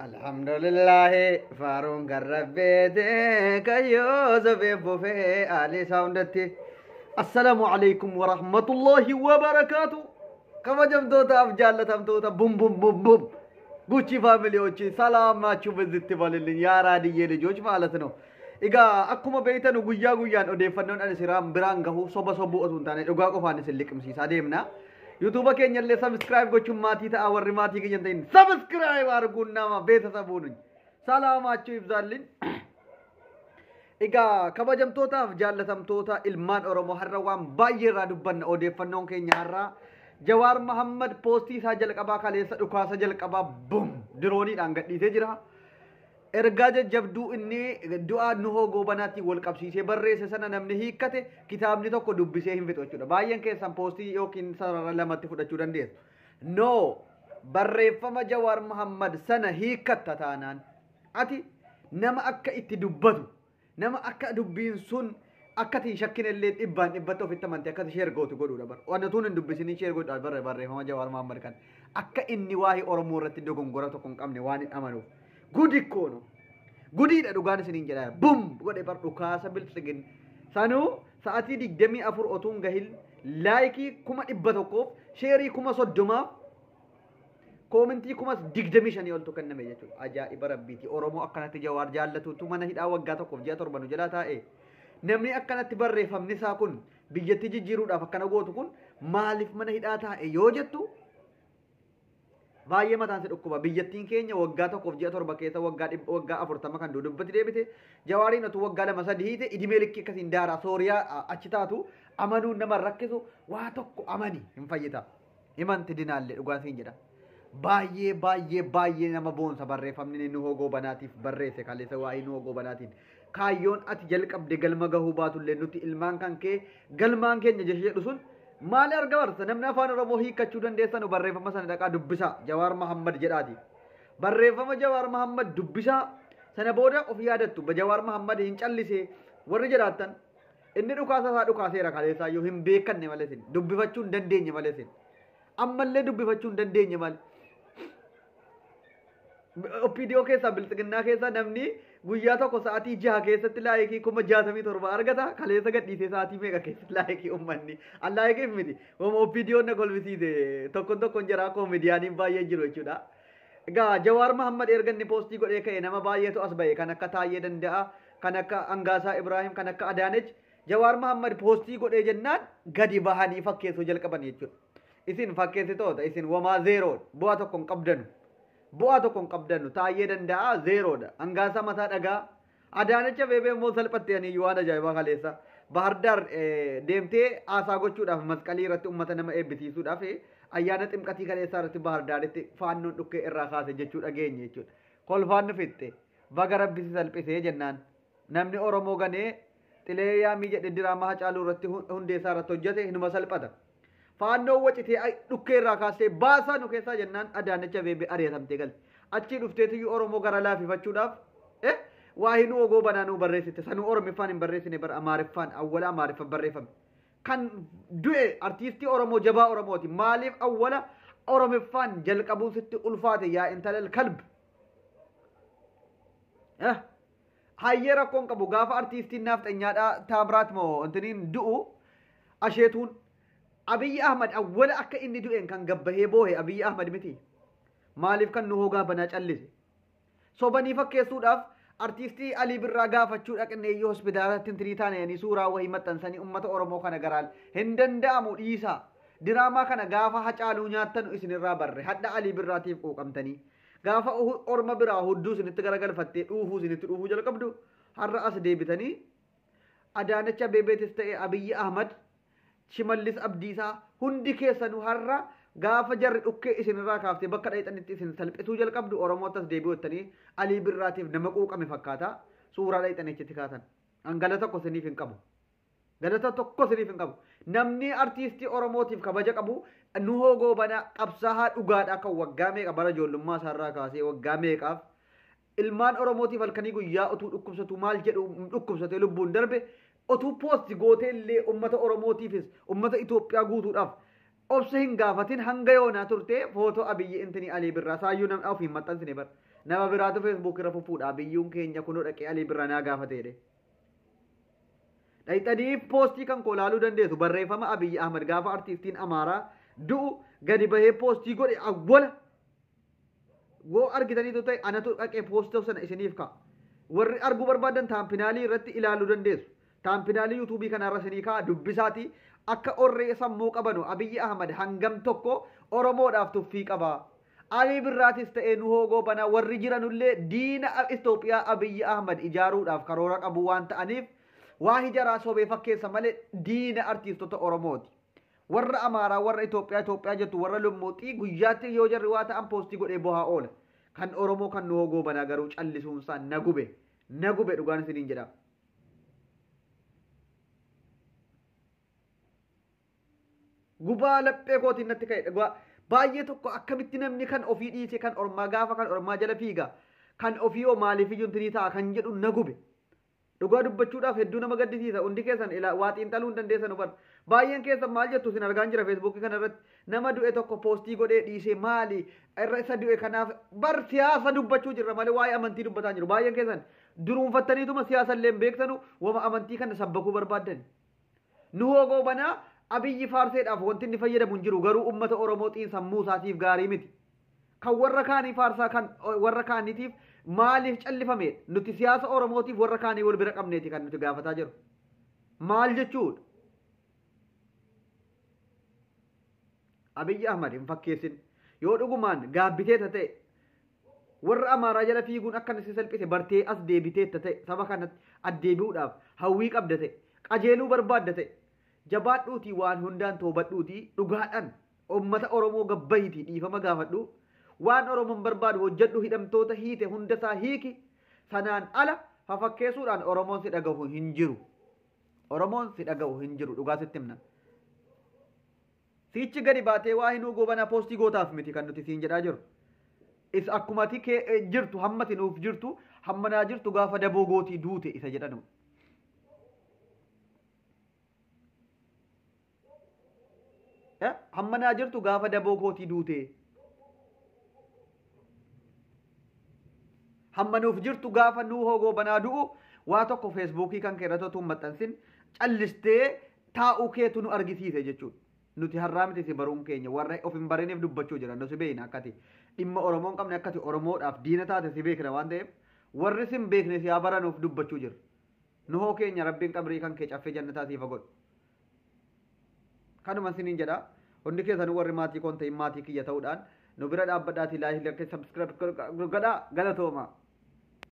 Alhamdulillah Faarun garrabeete kayyoo zabee bofee aalee saawundatti. Assalamu alaikum wa rahmatullahi wa barakatuh. Kabajamtootaaf jaallatamtoota bum bum bum bum ጉቺ ፋሚሊዎች ሰላማችሁ በዝት ይበልልኝ ያራድዬ ልጆች ማለት ነው። ኢጋ አኩመ በይተን ጉያ ጉያን ኦዴፈነውን አንሲራም ብራን ገሁ ሶበ ሶቡ ኦቱን ታኔ ዱጋ ቆፋን ስልቅምሲሳ ዴምና ዩቲዩብ ከኛለ ሰብስክራይብ ጎቹ ማቲ ተአወር ማቲ ከየንተን ሰብስክራይብ አርጉና ቤተሰቡን ሰላማችሁ ይብዛልኝ። ኢጋ ከበጀምቶታፍ ጃለተምቶታ ኢልማን ኦሮሞ ሐረዋን ባየራ ዱበን ኦዴፈነውን ከኛ ሐራ Jawar Muhammad posti sajal qaba kaleessa dhukaa sajal qaba bum dirooniidhaan gadhiisee jira. Ergaa jajjabduu inni du'aa nuhoo goobanaatti wal qabsiisee barreesse sana namni hiikkate kitaabni tokko dubbisee hin fixu jechuudha. Baay'een keessan poostii yookiin sarara lamatti fudhachuu dandeessu. No barreeffama Jawar Muhammad sana hiikkatta taanaan ati nama akka itti dubbatu nama akka dubbiin sun akkati shakkinillee dhibbaan dhibbatti ofitti amantee akkati sheer gootu godhuudha bar wanna tuun hin dubbisini sheer godhuudha barreeffama Jawar Muhammad kan akka inni waa'ee Oromoo irratti dogongora tokko hin qabne waan hin amanuuf gudi koono gudiidha dhugaan isiniin jedhaa bum godhe bar dhukaasa bilsigin sanuu sa'atii 24 otuun gahil laayikii 100 sheerii 30 koomentii 25 oltu kenname jechuudha ajaa'iba rabbiiti Oromoo akkanatti Jawar jaallatutu mana hidhaa waggaa tokkoof ji'a 7 nu jalaa taa'e namni akkanatti barreeffamni isaa kun biyyatti jijjiiruudhaaf akkana gootu kun maaliif mana hidhaa taa'e yoo jettu baay'ee mataan si dhukkuba biyyattiin keenya waggaa tokkoof ji'a 7 keessa waggaa 40 kan dubbatti deebite Jawaariin otu waggaa 2-3 hiite idimee likkii akkasiin daaraa Sooriyaa achi taatu amanuun nama rakkisu waa tokko amani hin fayyita himanti dinaallee dhugaatiin jedha baay'ee nama boonsa barreeffamni nu hogoo banaatiif barreesse kaleessa waa'ee nu hogoo banaatiin kaayyoon ati jalqabde galma gahuu baatullee nuti ilmaan kan kee galmaan keenya jedhu sun maali argabarsa namni afaan Oromoo hiikkachuu dandeessan barreeffama sana dhaqaa dubbisa Jawar Muhammad jedhaati barreeffama Jawar Muhammad dubbisa sana booda of yaadattu Jawar Muhammad hin callise warri jedhaatan inni dhukaasaa dhukaaseera kaleessaa yoo hin beekanne malesin dubbifachuu hin dandeenye malesin ammallee dubbifachuu hin dandeenye mal OPDO keessa bilxiginnaa keessa namni guyyaa tokko sa'aatii 6 keessatti laayikii 67 argata kaleessa gadhiisee sa'aatii meeqa keessatti laayikii ummanni allaayikii miti wama OPDO na golbisiise tokkon jira koomediyaaniin baay'ee jiru jechuudha. Egaa Jawar Muhammad erganni poostii godhee ka'e nama baay'eetu as ba'e kan akka Taayyee Danda'a kan akka Angaasaa Ibrahim kan akka Adaanech Jawar Muhammad poostii godhee jennaan gadi bahanii fakkeessuu jalqaban jechuudha. Isin fakkeessitoota isin wamaa zeeroo bu'aa tokko hin qabdanu. Bu'aa tokko hin qabdannu Taayyee Danda'a zeeroodha Angaasaa mataa dhagaa Adaanecha beebee immoo salphattee ani waan ajaa'ibaa kaleessa Bahardaar deemtee haasaa gochuudhaaf masqalii irratti uummata nama eebbisiisuudhaaf ayyaana ximqatii kaleessaa irratti Bahardaaritti faannoon dhukkee irraa kaase jechuu dhageenye jechuudha kolfaan nufitte baga rabbisi salphisee jennaan namni Oromoo ganee xilee yaamii jedhe diraamaa Hacaaluu irratti hundeessaa irratti hojjete hinuma salphata faannoo wacitee dhukkee irraa kaasee baasaa nu keessaa jennaan Adaanecha beebee ari'atamtee galte achii dhufteetu Oromoo gara laafifachuudhaaf waa hinuu ogoo banaanuu barreessite sanuu Oromiffaan hin barreessine bara Amaariffaan awwala Amaariffa barreeffame kan du'e artiistii Oromoo jabaa Oromooti maaliif awwala Oromiffaan jalqabuu sitti ulfaate yaa intalal kalb hayyee rakkoon qabu gaafa artiistiin naafxanyaadhaa Taamiraat moo intiniin du'u asheetuun Abiy Ahmad awwala akka inni du'een kan gabbahee boohe Abiy Ahmad miti maaliif kan nu hogaa banaa callise sobanii fakkeessuudhaaf artiistii Alii Birraa gaafachuu dhaqnee yoo hospitaalatti tirii taananii suuraa wahii maxxansanii uummata Oromoo kana garaal hin danda'amu dhiisaa diraamaa kana gaafa Hacaaluu nyaattan isinirraa barre hadda Alii Birraatiif quuqamtanii gaafa orma biraa hudduu isinitti garagalfattee isinitti dhuufuu jalqabdu har'a as deebitanii Adaanecha beebeetis ta'e Abiy Ahmad Shimallis Abdiisaa hundi keessanuu har'a gaafa jarri dhukkee isinirraa kaaftee bakka dhayxanitti isin salphisuu jalqabdu Oromootas deebi'ottanii Alii Birraatiif nama quuqame fakkaata suuraa dhayxanichitti kaasan galata tokko isiniif hin qabu namni artiistii Oromootiif kabaja qabu nu hogoo banaa qabsaa'aa dhugaadhaa kan waggaa meeqa bara ijoollummaa isaarraa kaasee waggaa meeqaaf ilmaan Oromootiif halkanii guyyaa utuu dhukkubsatu maal jedhu dhukkubsatee lubbuun darbe otuu poosti gooteellee ummata Oromootiifis ummata Itoophiyaa guutuudhaaf obsa hin gaafatin hanga yoonaa turte footoo abiyyi intini alii birraa saayyuu namni ofiin maxxansine bar nama biraatu feesbuuk irra fufuudha abiyyuun keenya kunoo dhaqee alii birraa naa gaafateedhe. Dhayxaniif poostii kan koo laaluu dandeessu barreeffama Abiyyi Ahmad gaafa artiistiin Amaaraa du'u gadi bahee poostii godhe awwala woo argitaniitu ta'e anatu dhaqee poostii sana isiniif ka'a. Warri arguu barbaadan taampinaalii irratti ilaaluu dandeessu. Taampinaalii yuutuubii kanarra isinii ka'a dubbisaati akka orree sammuu qabanu Abiyyi Ahmad hangam tokko Oromoodhaaf tuffii qaba. Alii birraatis ta'ee nu hoogoo banaa warri jiranullee diina Itoophiyaa Abiyyi Ahmad ijaaruudhaaf karoora qabu waan ta'aniif waa hijaraa sobee fakkeessa malee diina artiistota Oromooti. Warra Amaaraa, warra Itoophiyaa jettu warra Lummuuxii guyyaatti yoo jarri waa ta'an poostii godhee bohaa oola. Kan Oromoo kan nu hoogoo banaa garuu callisuunsaa na gube dhugaan isiniin jedha. Gubaa laphee kootiin natti ka'e baay'ee tokko akkamitti namni kan ofii dhiise kan ormaa gaafa kan ormaa jala fiiga kan ofii oo maaliif iyyuu intinii ta'a kan jedhu na gube. Dhugaa dubbachuudhaaf hedduu nama gaddisiisa hundi keessan waa xiinxaluu hin dandeessan bar baay'een keessan maal jettu isin argaan jira feesbuukii kana irratti nama du'e tokko poostii godhee dhiisee maali irra isa du'e kanaaf bar siyaasa dubbachuu jirra malee waa'ee amantii dubbataa jiru baay'een keessan duruunfattaniituma siyaasa illee beektanu wama amantii kana sabbakuu barbaaddan nu hoogoo banaa abiyyi faarseedhaaf wanti inni fayyadamu hin jiru garuu ummata Oromoo xiinsammuu isaatiif gaarii miti kan warra kaanii faarsaa kan warra kaaniitiif maaliif callifame nuti siyaasa Oromootiif warra kaanii wal bira qabneeti kan nuti gaafataa jiru maal jechuudha. Abiyyi Ahmad hin fakkeessin yoo dhugumaan gaabbiteeta ta'e warra Amaaraa jala fiiguun akka nasi salphise bartee as deebiteetta ta'e saba kanatti addeebi'uudhaaf hawwii qabda ta'e qajeeluu barbaadda ta'e jabaadhuutii waan hundaan toobadhuutii dhugaadhaan ummata Oromoo gabbayitii dhiifama gaafadhu. Waan Oromoon barbaadu hojjedhu hidhamtoota hiite hundasaa hiiki sanaan ala fafakkeessuudhaan Oromoon si dhagahu hin jiru. Oromoon si dhagahu hin jiru dhugaa sitti himna. Sichi gadi baatee waa hinuu gobanaa poostii gootaaf miti kan nuti siin jedhaa jiru. Is akkumati jirtu hammati nuuf jirtu hammanaa jirtu gaafa daboo gootii duute isa jedhanu. Hammanaa jirtu gaafa daboo gootii duute. Hammanuuf jirtu gaafa nuu hoogoo banaa du'u waa tokko feesbuukii kan keerratoo tun maxxansin callistee taa'uu keetu nu argisiise jechuudha. Nuti har'aa miti si baruun keenya warra of hin bariniif dubbachuu jira nu si beekna akkati dhimma Oromoon qabne akkati Oromoodhaaf diina taate si beekna waan ta'eef warri sin beekne si haa baranuuf dubbachuu jira. Nu hoo keenya rabbiin qabrii kan kee caffee jannataa siifa godhu. Kanuma siniin jedha hundi keessanuu warri maatii koon ta'in maatii kiyya ta'uudhaan nu bira dhaabbadhaatii laayii lakkee sabskiraayib godhaa galatooma.